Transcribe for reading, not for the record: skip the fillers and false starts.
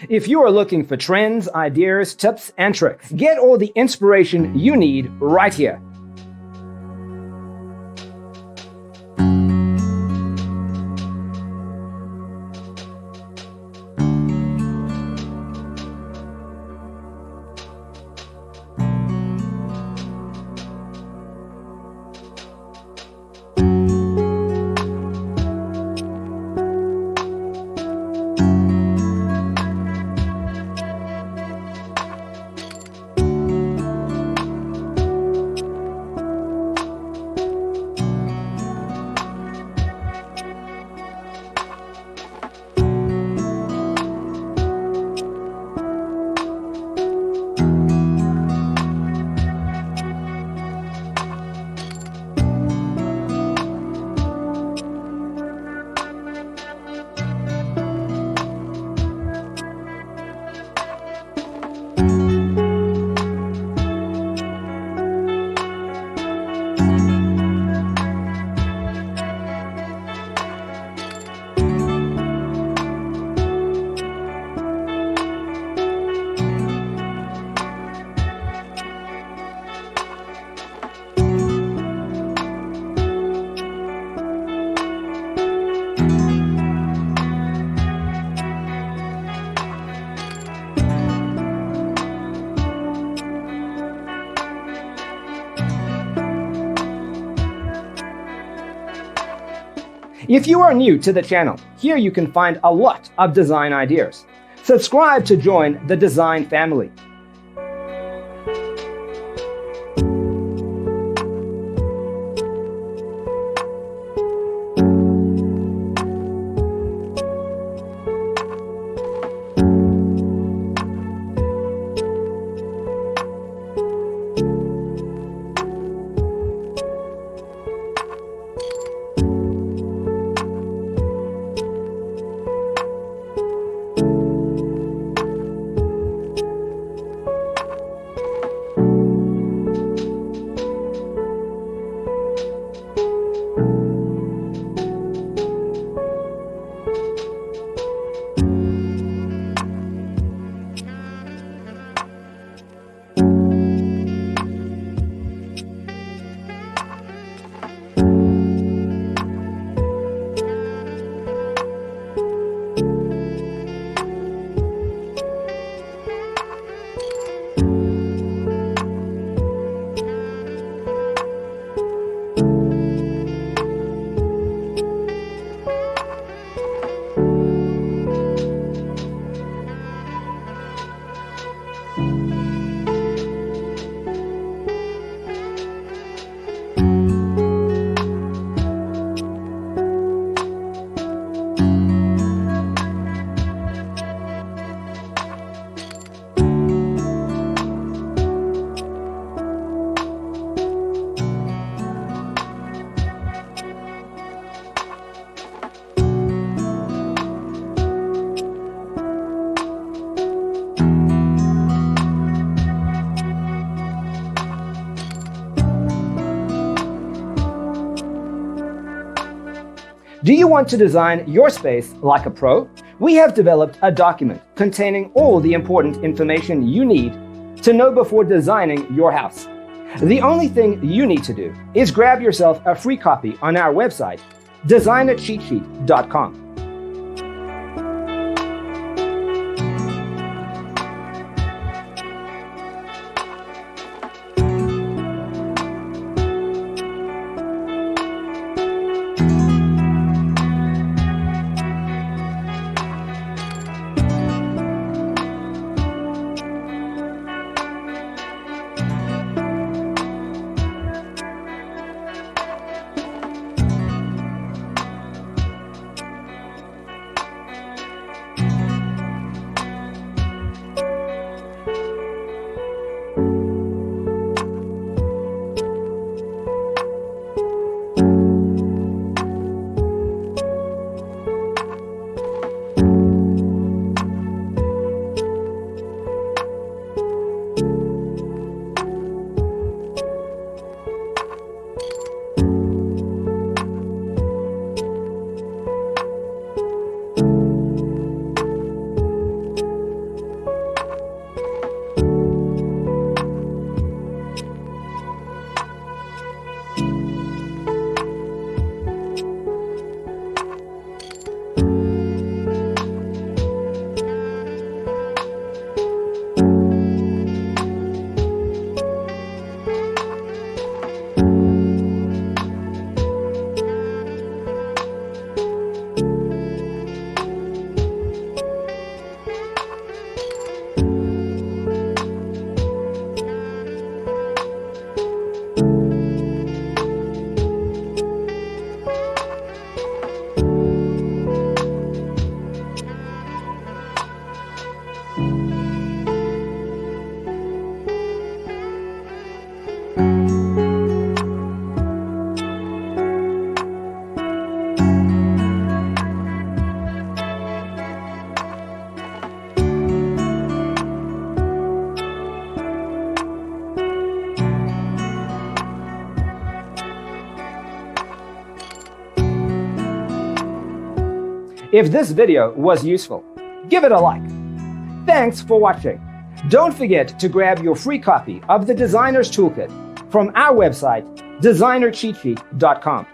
If you are looking for trends, ideas, tips, and tricks, get all the inspiration you need right here. If you are new to the channel, here you can find a lot of design ideas. Subscribe to join the design family. Do you want to design your space like a pro? We have developed a document containing all the important information you need to know before designing your house. The only thing you need to do is grab yourself a free copy on our website, designercheatsheet.com. If this video was useful, give it a like. Thanks for watching. Don't forget to grab your free copy of the Designer's Toolkit from our website, designercheatsheet.com.